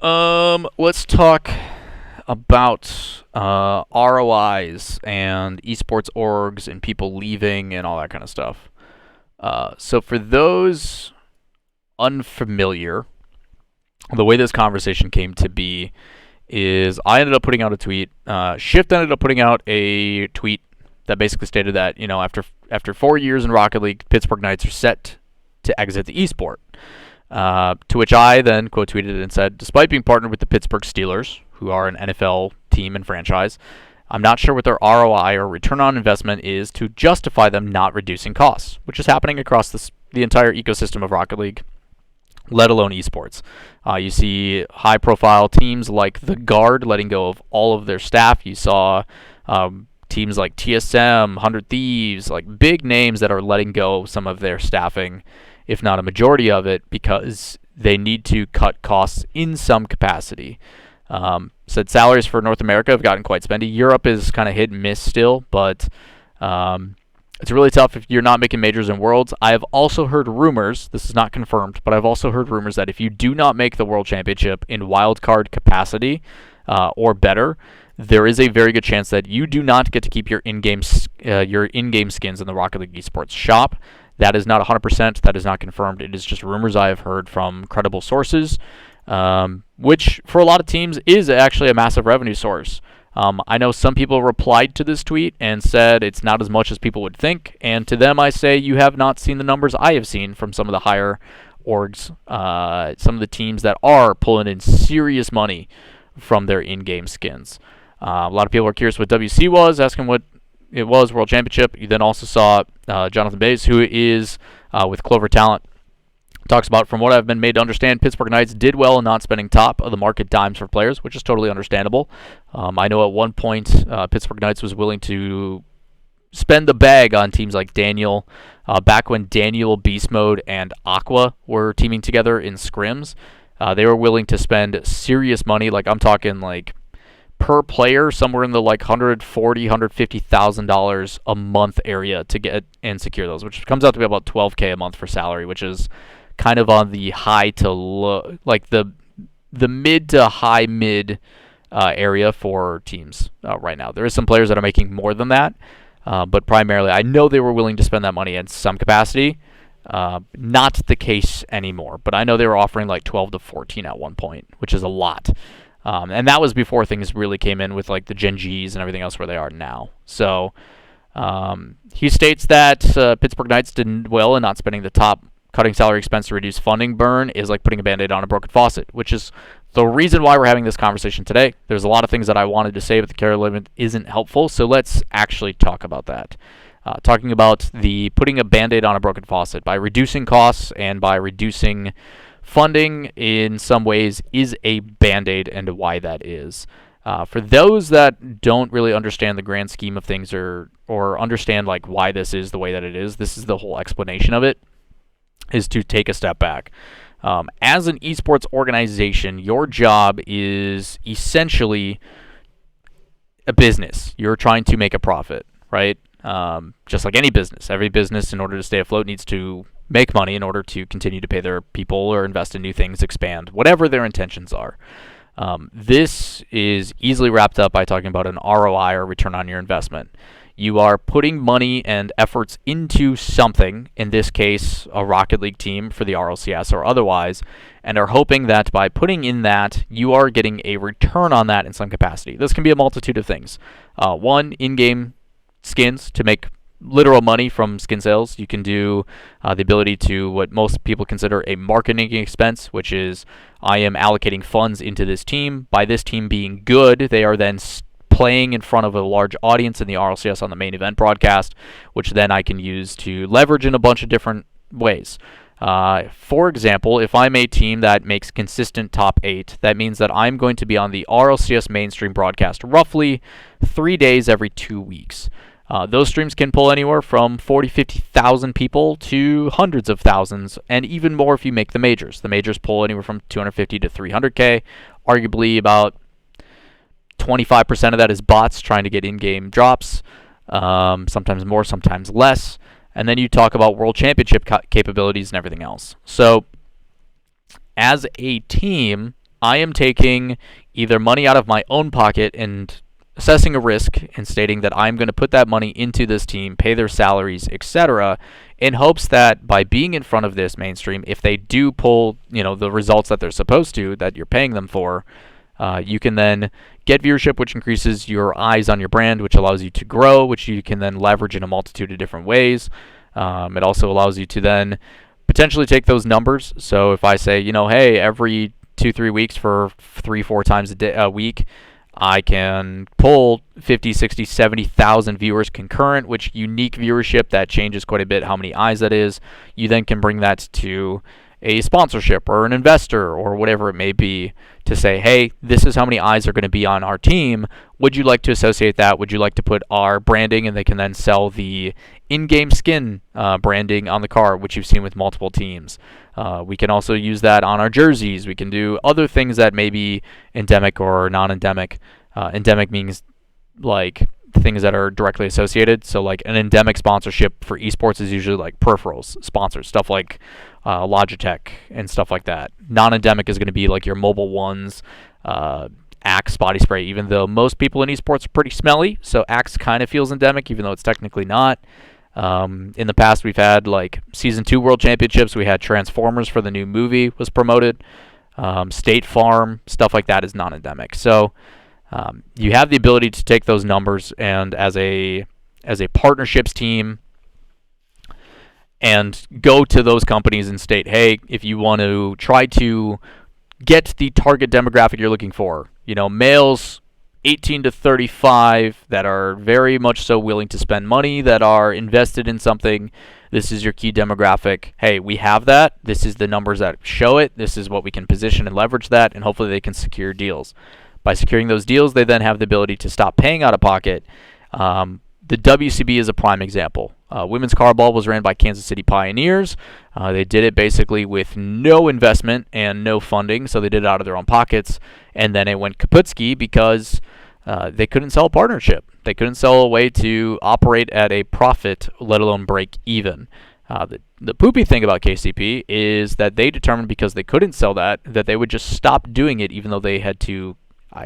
Let's talk about ROIs and esports orgs and people leaving and all that kind of stuff. So for those unfamiliar, the way this conversation came to be is I ended up putting out a tweet. Shift ended up putting out a tweet that basically stated that after 4 years in Rocket League, Pittsburgh Knights are set to exit the esport. To which I then quote tweeted and said, despite being partnered with the Pittsburgh Steelers, who are an NFL team and franchise, I'm not sure what their ROI or return on investment is to justify them not reducing costs, which is happening across the entire ecosystem of Rocket League, let alone esports. You see high-profile teams like the Guard letting go of all of their staff. You saw teams like TSM, 100 Thieves, like big names that are letting go some of their staffing, if not a majority of it, because they need to cut costs in some capacity. Said salaries for North America have gotten quite spendy. Europe is kind of hit and miss still, but it's really tough if you're not making majors and worlds. I have also heard rumors, this is not confirmed, but I've also heard rumors that if you do not make the World Championship in wildcard capacity or better, there is a very good chance that you do not get to keep your in-game skins in the Rocket League Esports shop. That is not 100%. That is not confirmed. It is just rumors I have heard from credible sources, which for a lot of teams is actually a massive revenue source. I know some people replied to this tweet and said it's not as much as people would think, and to them I say you have not seen the numbers I have seen from some of the higher orgs, some of the teams that are pulling in serious money from their in-game skins. A lot of people are curious what WC was, asking what it was, World Championship. You then also saw Jonathan Bays, who is with Clover Talent, talks about, from what I've been made to understand, Pittsburgh Knights did well in not spending top of the market dimes for players, which is totally understandable. I know at one point Pittsburgh Knights was willing to spend the bag on teams like Daniel, back when Daniel, Beast Mode, and Aqua were teaming together in scrims. They were willing to spend serious money, like I'm talking like per player, somewhere in the like $140,000-$150,000 a month area to get and secure those, which comes out to be about $12K a month for salary, which is kind of on the high to low, like the mid to high mid area for teams right now. There is some players that are making more than that, but primarily I know they were willing to spend that money in some capacity. Not the case anymore, but I know they were offering like 12 to 14 at one point, which is a lot. And that was before things really came in with like the Gen Gs and everything else where they are now. So he states that Pittsburgh Knights did well in not spending the top. Cutting salary expense to reduce funding burn is like putting a Band-Aid on a broken faucet, which is the reason why we're having this conversation today. There's a lot of things that I wanted to say, but the carry limit isn't helpful, so let's actually talk about that. Talking about the putting a Band-Aid on a broken faucet by reducing costs and by reducing funding in some ways is a Band-Aid, and why that is. For those that don't really understand the grand scheme of things or understand like why this is the way that it is, this is the whole explanation of it, is to take a step back. As an esports organization, your job is essentially a business. You're trying to make a profit, right? Just like any business. Every business, in order to stay afloat, needs to make money in order to continue to pay their people or invest in new things, expand, whatever their intentions are. This is easily wrapped up by talking about an ROI, or return on your investment. You are putting money and efforts into something, in this case, a Rocket League team for the RLCS or otherwise, and are hoping that by putting in that, you are getting a return on that in some capacity. This can be a multitude of things. One, in-game skins to make literal money from skin sales. You can do the ability to what most people consider a marketing expense, which is I am allocating funds into this team. By this team being good, they are then playing in front of a large audience in the RLCS on the main event broadcast, which then I can use to leverage in a bunch of different ways. For example, if I'm a team that makes consistent top 8, that means that I'm going to be on the RLCS mainstream broadcast roughly 3 days every 2 weeks. Those streams can pull anywhere from 40,000-50,000 people to hundreds of thousands, and even more if you make the majors. The majors pull anywhere from 250 to 300K, arguably about 25% of that is bots trying to get in-game drops, sometimes more, sometimes less. And then you talk about World Championship capabilities and everything else. So as a team, I am taking either money out of my own pocket and assessing a risk and stating that I'm going to put that money into this team, pay their salaries, etc., in hopes that by being in front of this mainstream, if they do pull, the results that they're supposed to, that you're paying them for, you can then get viewership, which increases your eyes on your brand, which allows you to grow, which you can then leverage in a multitude of different ways. It also allows you to then potentially take those numbers. So if I say, hey, every 2-3 weeks for 3-4 times a week, I can pull 50, 60, 70,000 viewers concurrent, which unique viewership, that changes quite a bit how many eyes that is. You then can bring that to a sponsorship or an investor or whatever it may be to say, hey, this is how many eyes are going to be on our team. Would you like to associate that? Would you like to put our branding? And they can then sell the in-game skin branding on the car, which you've seen with multiple teams. We can also use that on our jerseys. We can do other things that may be endemic or non-endemic. Endemic means like things that are directly associated. So like an endemic sponsorship for esports is usually like peripherals sponsors, stuff like Logitech and stuff like that. Non-endemic is going to be like your mobile ones, Axe body spray, even though most people in esports are pretty smelly, so Axe kind of feels endemic, even though it's technically not. In the past, we've had like Season 2 World Championships. We had Transformers for the new movie was promoted. State Farm, stuff like that is non-endemic. So you have the ability to take those numbers and as a partnerships team and go to those companies and state, hey, if you want to try to get the target demographic you're looking for, males 18 to 35 that are very much so willing to spend money, that are invested in something, this is your key demographic. Hey, we have that. This is the numbers that show it. This is what we can position and leverage that, and hopefully they can secure deals. By securing those deals, they then have the ability to stop paying out of pocket. The WCB is a prime example. Women's Carball was ran by Kansas City Pioneers. They did it basically with no investment and no funding, so they did it out of their own pockets. And then it went kaputski because they couldn't sell a partnership. They couldn't sell a way to operate at a profit, let alone break even. The poopy thing about KCP is that they determined because they couldn't sell that they would just stop doing it, even though they had to,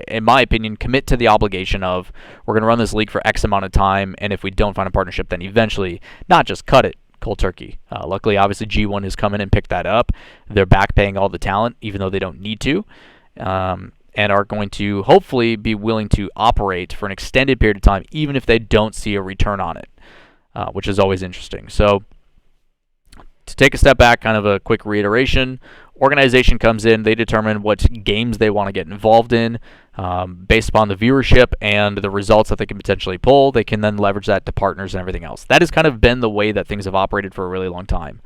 in my opinion, commit to the obligation of, we're going to run this league for X amount of time, and if we don't find a partnership, then eventually not just cut it cold turkey. Luckily, obviously, G1 has come in and picked that up. They're back paying all the talent, even though they don't need to, and are going to hopefully be willing to operate for an extended period of time, even if they don't see a return on it, which is always interesting. So to take a step back, kind of a quick reiteration, organization comes in, they determine what games they want to get involved in. Based upon the viewership and the results that they can potentially pull, they can then leverage that to partners and everything else. That has kind of been the way that things have operated for a really long time.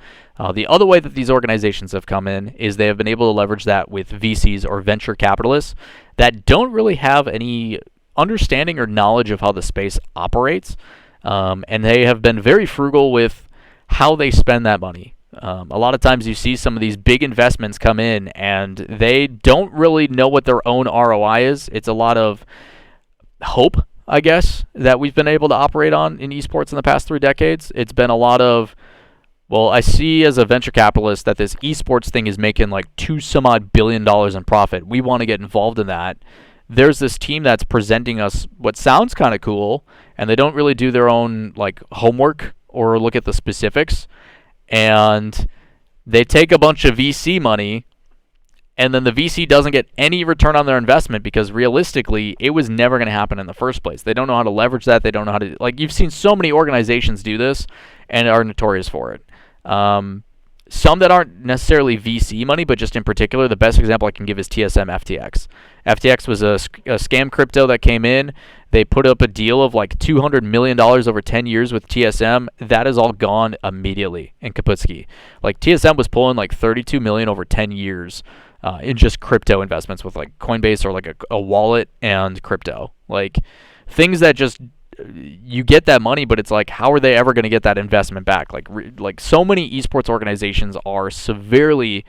The other way that these organizations have come in is they have been able to leverage that with VCs or venture capitalists that don't really have any understanding or knowledge of how the space operates, and they have been very frugal with how they spend that money. A lot of times you see some of these big investments come in and they don't really know what their own ROI is. It's a lot of hope, I guess, that we've been able to operate on in esports in the past 3 decades. It's been a lot of, well, I see as a venture capitalist that this esports thing is making like $2 some odd billion in profit. We want to get involved in that. There's this team that's presenting us what sounds kind of cool, and they don't really do their own like homework or look at the specifics. And they take a bunch of VC money, and then the VC doesn't get any return on their investment because realistically, it was never going to happen in the first place. They don't know how to leverage that. They don't know how to, like, you've seen so many organizations do this and are notorious for it. Some that aren't necessarily VC money, but just in particular, the best example I can give is TSM FTX. FTX was a scam crypto that came in. They put up a deal of like $200 million over 10 years with TSM. That is all gone immediately in kaputski. Like TSM was pulling like $32 million over 10 years in just crypto investments with like Coinbase or like a wallet and crypto. Like things that just, you get that money, but it's like, how are they ever going to get that investment back? Like so many esports organizations are severely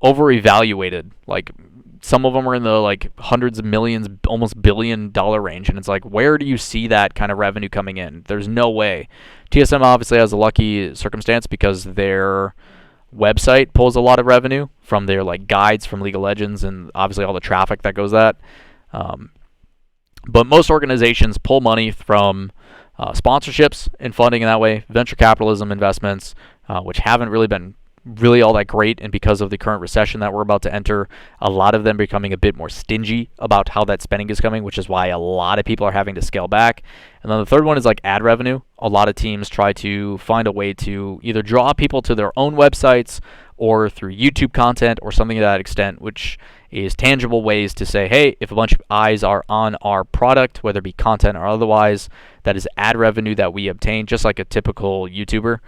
over-evaluated. Like some of them are in the like hundreds of millions, almost $1 billion range, and it's like, where do you see that kind of revenue coming in? There's no way. TSM obviously has a lucky circumstance because their website pulls a lot of revenue from their like guides from League of Legends and obviously all the traffic that goes that. But most organizations pull money from sponsorships and funding in that way, venture capitalism investments, which haven't really been really all that great, and because of the current recession that we're about to enter, a lot of them becoming a bit more stingy about how that spending is coming, which is why a lot of people are having to scale back. And then the third one is like ad revenue. A lot of teams try to find a way to either draw people to their own websites or through YouTube content or something to that extent, which is tangible ways to say, hey, if a bunch of eyes are on our product, whether it be content or otherwise, that is ad revenue that we obtain, just like a typical YouTuber.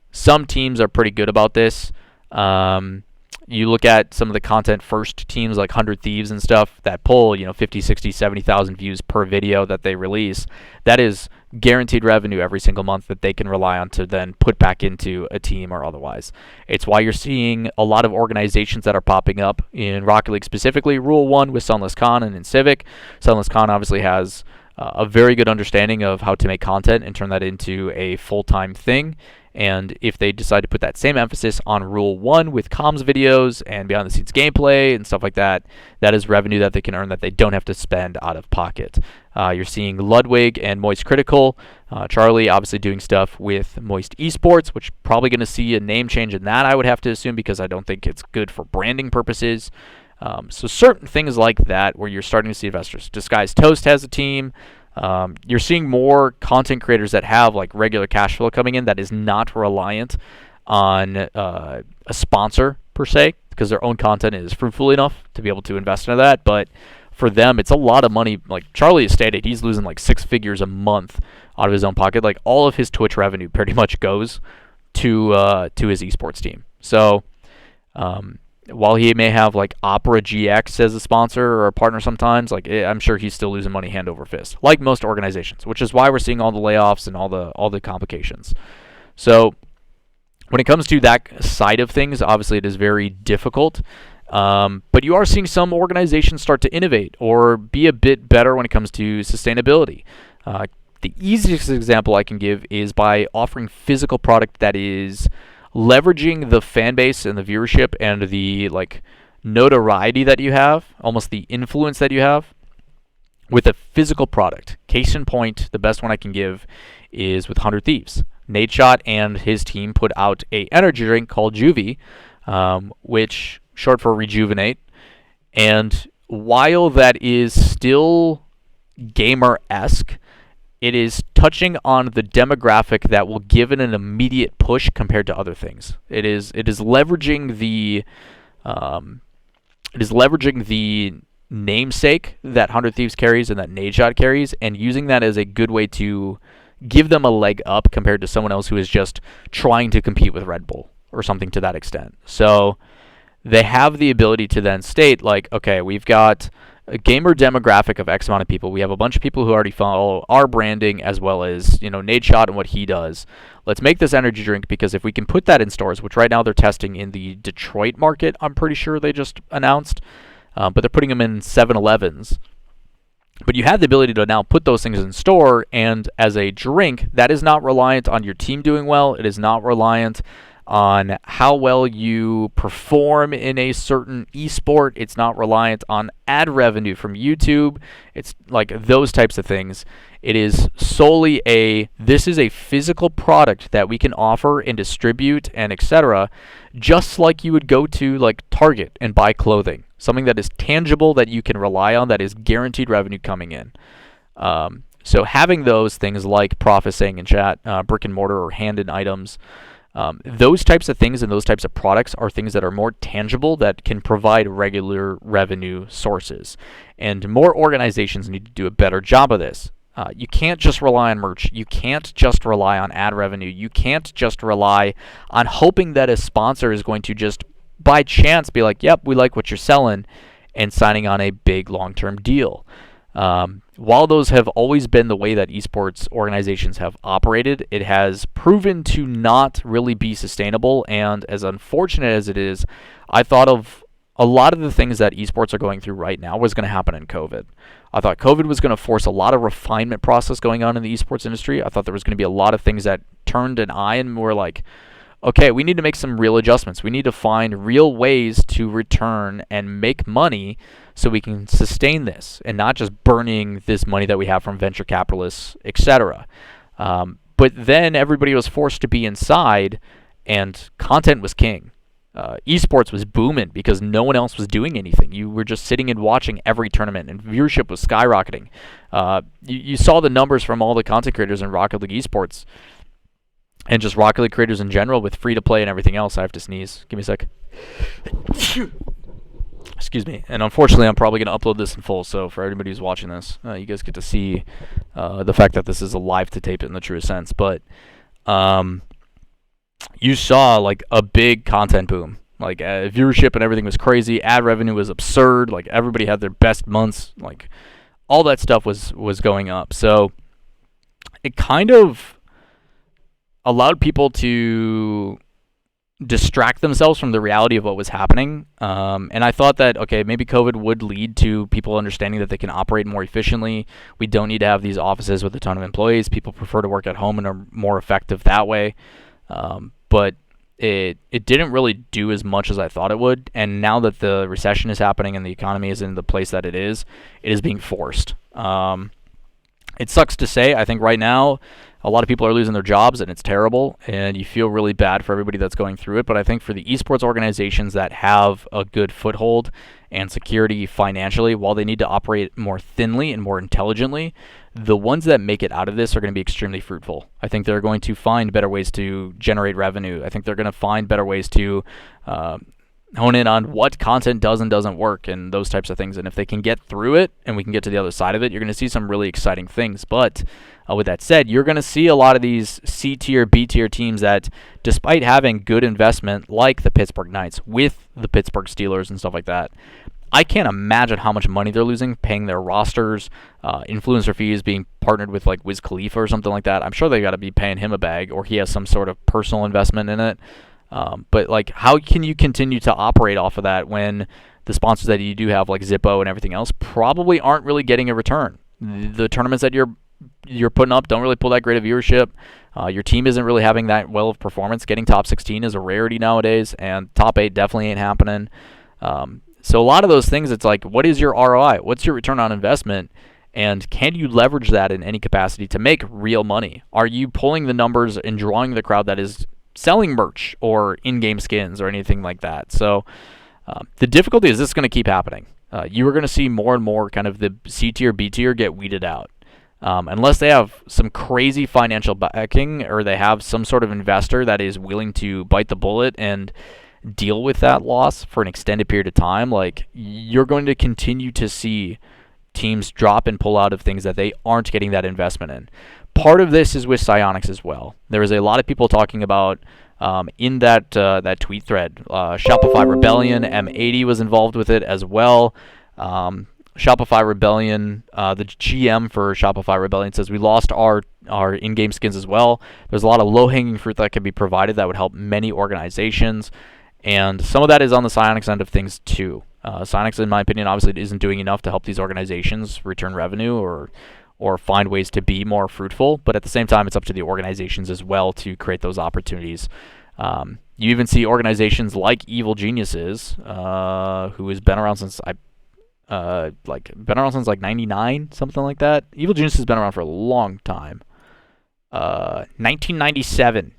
Some teams are pretty good about this. You look at some of the content first teams like 100 Thieves and stuff that pull, 50, 60, 70,000 views per video that they release. That is guaranteed revenue every single month that they can rely on to then put back into a team or otherwise. It's why you're seeing a lot of organizations that are popping up in Rocket League, specifically Rule 1 with Sunless Khan and in Civic. Sunless Khan obviously has a very good understanding of how to make content and turn that into a full-time thing. And if they decide to put that same emphasis on Rule 1 with comms videos and behind-the-scenes gameplay and stuff like that, that is revenue that they can earn that they don't have to spend out of pocket. You're seeing Ludwig and Moist Critical. Charlie obviously doing stuff with Moist Esports, which probably going to see a name change in that, I would have to assume, because I don't think it's good for branding purposes. So certain things like that where you're starting to see investors. Disguised Toast has a team. You're seeing more content creators that have like regular cash flow coming in that is not reliant on a sponsor per se, because their own content is fruitful enough to be able to invest into that. But for them, it's a lot of money. Like Charlie has stated, he's losing like 6 figures a month out of his own pocket. Like all of his Twitch revenue pretty much goes to his esports team. So while he may have like Opera GX as a sponsor or a partner sometimes, like I'm sure he's still losing money hand over fist, like most organizations, which is why we're seeing all the layoffs and all the complications. So when it comes to that side of things, obviously it is very difficult. But you are seeing some organizations start to innovate or be a bit better when it comes to sustainability. The easiest example I can give is by offering physical product that is leveraging the fan base and the viewership and the like notoriety that you have, almost the influence that you have, with a physical product. Case in point, the best one I can give is with 100 Thieves. Nadeshot and his team put out a energy drink called Juvie, which short for rejuvenate. And while that is still gamer-esque, it is touching on the demographic that will give it an immediate push compared to other things. It is leveraging the namesake that 100 Thieves carries and that Nadeshot carries, and using that as a good way to give them a leg up compared to someone else who is just trying to compete with Red Bull or something to that extent. So they have the ability to then state like, okay, we've got a gamer demographic of X amount of people. We have a bunch of people who already follow our branding as well as, Nadeshot and what he does. Let's make this energy drink, because if we can put that in stores, which right now they're testing in the Detroit market, I'm pretty sure they just announced, but they're putting them in 7-Elevens. But you have the ability to now put those things in store, and as a drink, that is not reliant on your team doing well. It is not reliant on how well you perform in a certain esport. It's not reliant on ad revenue from YouTube. It's like those types of things. It is solely this is a physical product that we can offer and distribute and etc. Just like you would go to like Target and buy clothing. Something that is tangible that you can rely on, that is guaranteed revenue coming in. So having those things like Prof is saying in chat, brick and mortar or hand-in items, those types of things and those types of products are things that are more tangible, that can provide regular revenue sources. And more organizations need to do a better job of this. You can't just rely on merch. You can't just rely on ad revenue. You can't just rely on hoping that a sponsor is going to just by chance be like, yep, we like what you're selling, and signing on a big long-term deal. While those have always been the way that esports organizations have operated, it has proven to not really be sustainable. And as unfortunate as it is, I thought of a lot of the things that esports are going through right now was going to happen in COVID. I thought COVID was going to force a lot of refinement process going on in the esports industry. I thought there was going to be a lot of things that turned an eye and were like, okay, we need to make some real adjustments. We need to find real ways to return and make money so we can sustain this and not just burning this money that we have from venture capitalists, etc. But then everybody was forced to be inside, and content was king. Esports was booming because no one else was doing anything. You were just sitting and watching every tournament, and viewership was skyrocketing. You saw the numbers from all the content creators in Rocket League Esports, and just Rocket League creators in general with free-to-play and everything else. I have to sneeze. Give me a sec. Excuse me. And unfortunately, I'm probably going to upload this in full, so for everybody who's watching this, you guys get to see the fact that this is a live to tape it in the truest sense. But you saw like a big content boom. Like viewership and everything was crazy. Ad revenue was absurd. Like everybody had their best months. Like all that stuff was going up. So it kind of allowed people to distract themselves from the reality of what was happening. And I thought that, okay, maybe COVID would lead to people understanding that they can operate more efficiently. We don't need to have these offices with a ton of employees. People prefer to work at home and are more effective that way. But it didn't really do as much as I thought it would. And now that the recession is happening and the economy is in the place that it is being forced. It sucks to say. I think right now a lot of people are losing their jobs, and it's terrible, and you feel really bad for everybody that's going through it. But I think for the esports organizations that have a good foothold and security financially, while they need to operate more thinly and more intelligently, the ones that make it out of this are going to be extremely fruitful. I think they're going to find better ways to generate revenue. I think they're going to find better ways to hone in on what content does and doesn't work and those types of things. And if they can get through it and we can get to the other side of it, you're going to see some really exciting things. But with that said, you're going to see a lot of these C-tier, B-tier teams that, despite having good investment like the Pittsburgh Knights with the Pittsburgh Steelers and stuff like that, I can't imagine how much money they're losing paying their rosters, influencer fees, being partnered with like Wiz Khalifa or something like that. I'm sure they got to be paying him a bag, or he has some sort of personal investment in it. But like, how can you continue to operate off of that when the sponsors that you do have, like Zippo and everything else, probably aren't really getting a return? The tournaments that you're putting up don't really pull that great of viewership. Your team isn't really having that well of performance. Getting top 16 is a rarity nowadays, and top 8 definitely ain't happening. So a lot of those things, it's like, what is your ROI? What's your return on investment? And can you leverage that in any capacity to make real money? Are you pulling the numbers and drawing the crowd that is selling merch or in-game skins or anything like that? So the difficulty is this is going to keep happening. You are going to see more and more kind of the C-tier, B-tier get weeded out. Unless they have some crazy financial backing, or they have some sort of investor that is willing to bite the bullet and deal with that loss for an extended period of time, like, you're going to continue to see teams drop and pull out of things that they aren't getting that investment in. Part of this is with Psyonix as well. There was a lot of people talking about in that tweet thread, Shopify Rebellion, M80 was involved with it as well. Shopify Rebellion, the GM for Shopify Rebellion says, we lost our in-game skins as well. There's a lot of low-hanging fruit that can be provided that would help many organizations, and some of that is on the Psyonix end of things too. Psyonix, in my opinion, obviously isn't doing enough to help these organizations return revenue or find ways to be more fruitful, but at the same time, it's up to the organizations as well to create those opportunities. You even see organizations like Evil Geniuses, who has been around since like 99, something like that. Evil Genius has been around for a long time. 1997.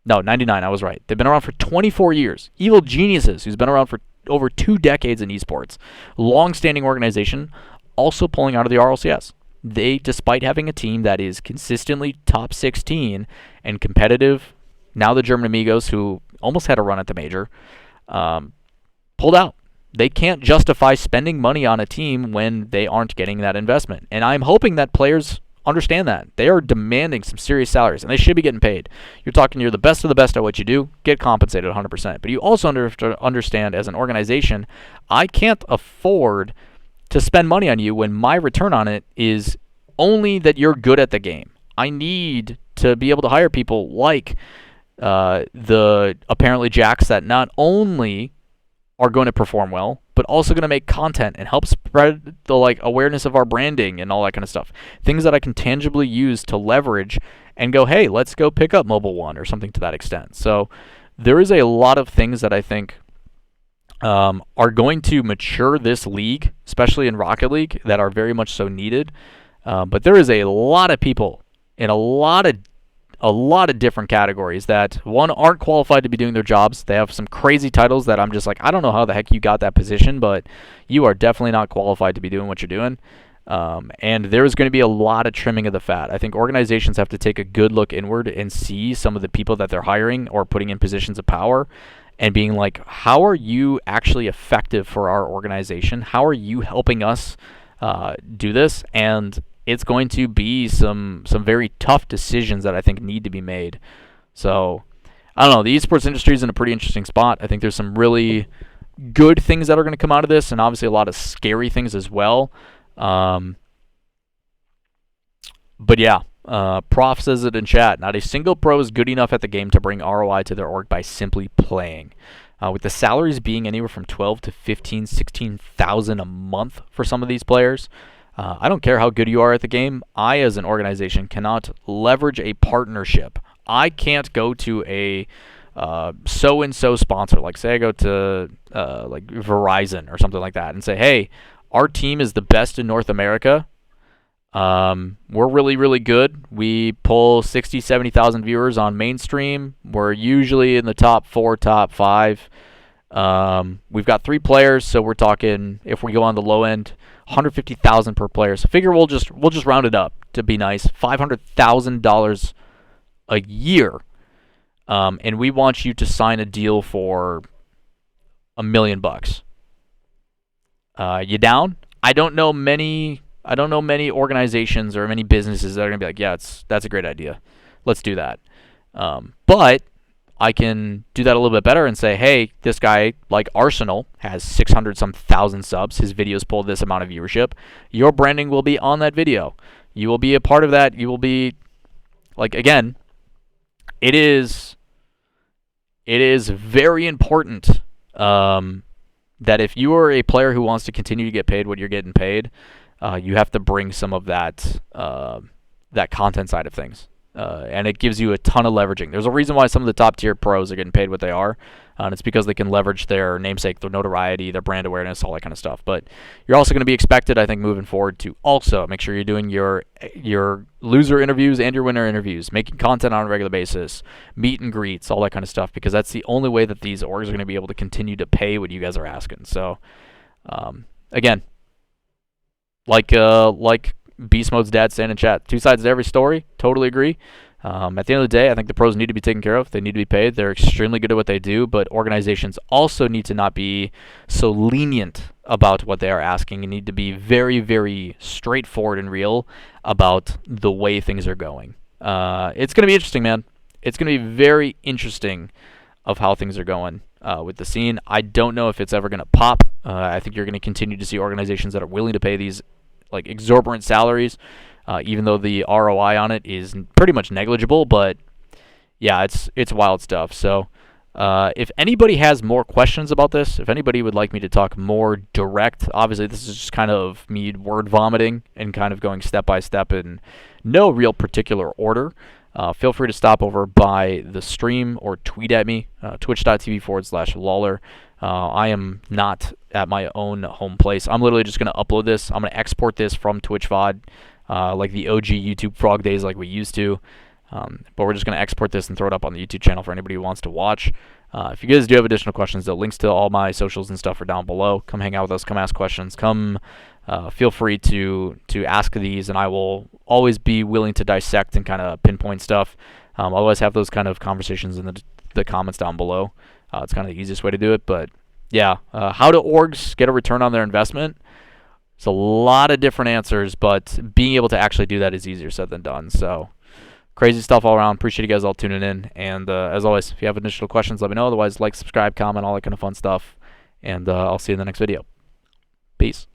No, 99, I was right. They've been around for 24 years. Evil Geniuses, who's been around for over 2 decades in esports. Long-standing organization, also pulling out of the RLCS. They, despite having a team that is consistently top 16 and competitive, now the German Amigos, who almost had a run at the major, pulled out. They can't justify spending money on a team when they aren't getting that investment. And I'm hoping that players understand that. They are demanding some serious salaries, and they should be getting paid. You're the best of the best at what you do, get compensated 100%. But you also understand, as an organization, I can't afford to spend money on you when my return on it is only that you're good at the game. I need to be able to hire people like the apparently Jacks that not only are going to perform well, but also going to make content and help spread the awareness of our branding and all that kind of stuff. Things that I can tangibly use to leverage and go, hey, let's go pick up Mobile One or something to that extent. So there is a lot of things that I think are going to mature this league, especially in Rocket League, that are very much so needed. But there is a lot of people in a lot of different categories that, one, aren't qualified to be doing their jobs. They have some crazy titles that I'm just like, I don't know how the heck you got that position, but you are definitely not qualified to be doing what you're doing. And there's going to be a lot of trimming of the fat. I think organizations have to take a good look inward and see some of the people that they're hiring or putting in positions of power and being like, how are you actually effective for our organization? How are you helping us do this? And it's going to be some very tough decisions that I think need to be made. So, I don't know. The esports industry is in a pretty interesting spot. I think there's some really good things that are going to come out of this, and obviously a lot of scary things as well. But yeah, Prof says it in chat. Not a single pro is good enough at the game to bring ROI to their org by simply playing. With the salaries being anywhere from 12 to 15, 16,000 a month for some of these players, I don't care how good you are at the game. I, as an organization, cannot leverage a partnership. I can't go to a so-and-so sponsor, like say I go to like Verizon or something like that, and say, hey, our team is the best in North America. We're really, really good. We pull 60, 70,000 viewers on mainstream. We're usually in the top 4, top 5. We've got 3 players, so we're talking, if we go on the low end, 150,000 per player. So figure we'll just round it up to be nice, $500,000 a year. And we want you to sign a deal for $1 million. You down? I don't know many organizations or many businesses that are gonna be like, yeah, that's a great idea. Let's do that. But I can do that a little bit better and say, hey, this guy, like Arsenal, has 600-some thousand subs. His videos pull this amount of viewership. Your branding will be on that video. You will be a part of that. You will be, like, again, it is very important that if you are a player who wants to continue to get paid what you're getting paid, you have to bring some of that content side of things. And it gives you a ton of leveraging. There's a reason why some of the top tier pros are getting paid what they are, and it's because they can leverage their namesake, their notoriety, their brand awareness, all that kind of stuff. But you're also going to be expected, I think, moving forward to also make sure you're doing your loser interviews and your winner interviews, making content on a regular basis, meet and greets, all that kind of stuff, because that's the only way that these orgs are going to be able to continue to pay what you guys are asking. So, again, like Beast Mode's dad saying in chat, 2 sides to every story. Totally agree. At the end of the day, I think the pros need to be taken care of. They need to be paid. They're extremely good at what they do, but organizations also need to not be so lenient about what they are asking and need to be very, very straightforward and real about the way things are going. It's going to be interesting, man. It's going to be very interesting of how things are going with the scene. I don't know if it's ever going to pop. I think you're going to continue to see organizations that are willing to pay these like exorbitant salaries, even though the ROI on it is pretty much negligible. But yeah, it's wild stuff. So if anybody has more questions about this, if anybody would like me to talk more direct, obviously this is just kind of me word vomiting and kind of going step by step in no real particular order. Feel free to stop over by the stream or tweet at me, twitch.tv/Lawler. I am not at my own home place. I'm literally just going to upload this. I'm going to export this from Twitch VOD, like the OG YouTube Frog days like we used to. But we're just going to export this and throw it up on the YouTube channel for anybody who wants to watch. If you guys do have additional questions, the links to all my socials and stuff are down below. Come hang out with us. Come ask questions. Come feel free to ask these, and I will always be willing to dissect and kind of pinpoint stuff. I'll always have those kind of conversations in the comments down below. It's kind of the easiest way to do it. But yeah, how do orgs get a return on their investment? There's a lot of different answers, but being able to actually do that is easier said than done. So crazy stuff all around. Appreciate you guys all tuning in. And as always, if you have additional questions, let me know. Otherwise, like, subscribe, comment, all that kind of fun stuff. And I'll see you in the next video. Peace.